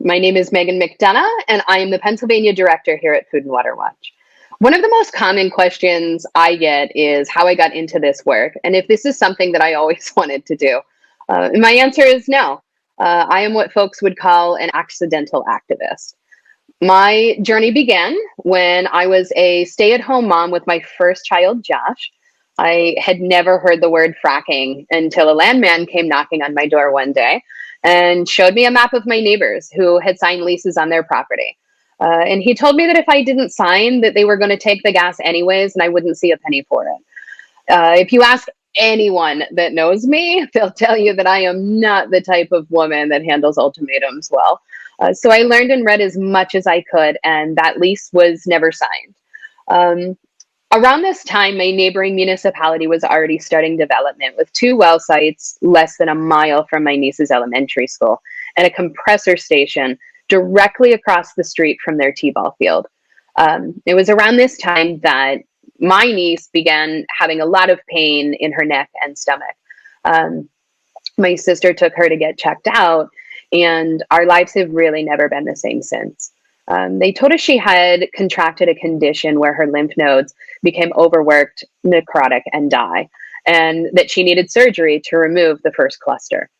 My name is Megan McDonough, and I am the Pennsylvania Director here at Food and Water Watch. One of the most common questions I get is how I got into this work and if this is something that I always wanted to do. And my answer is no. I am what folks would call an accidental activist. My journey began when I was a stay at home mom with my first child, Josh. I had never heard the word fracking until a landman came knocking on my door one day and showed me a map of my neighbors who had signed leases on their property. And he told me that if I didn't sign, that they were going to take the gas anyways, and I wouldn't see a penny for it. If you ask anyone that knows me, they'll tell you that I am not the type of woman that handles ultimatums well. So I learned and read as much as I could, and that lease was never signed. Um, Around this time, my neighboring municipality was already starting development with two well sites less than a mile from my niece's elementary school and a compressor station directly across the street from their t-ball field. It was around this time that my niece began having a lot of pain in her neck and stomach. Um, my sister took her to get checked out, and our lives have really never been the same since. They told us she had contracted a condition where her lymph nodes became overworked, necrotic, and die, and that she needed surgery to remove the first cluster.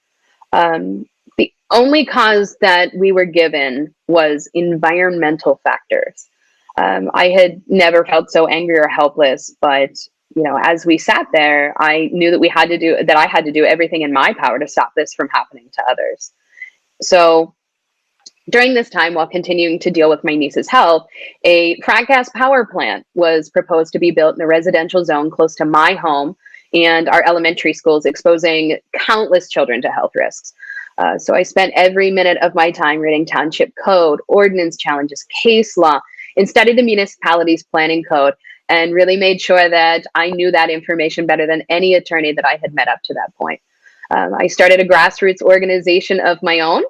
The only cause that we were given was environmental factors. I had never felt so angry or helpless, but as we sat there, I knew that I had to do everything in my power to stop this from happening to others. So during this time, while continuing to deal with my niece's health, a frac gas power plant was proposed to be built in a residential zone close to my home and our elementary schools, exposing countless children to health risks. So I spent every minute of my time reading township code, ordinance challenges, case law, and studied the municipality's planning code, and really made sure that I knew that information better than any attorney that I had met up to that point. I started a grassroots organization of my own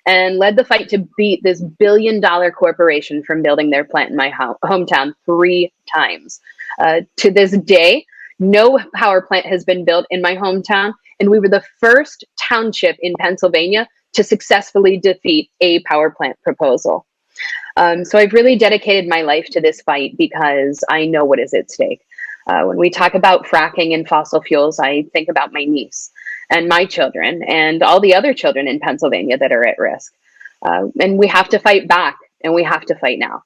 and led the fight to beat this billion-dollar corporation from building their plant in my hometown 3 times. To this day, no power plant has been built in my hometown, and we were the first township in Pennsylvania to successfully defeat a power plant proposal. So I've really dedicated my life to this fight because I know what is at stake. When we talk about fracking and fossil fuels, I think about my niece and my children and all the other children in Pennsylvania that are at risk. And we have to fight back, and we have to fight now.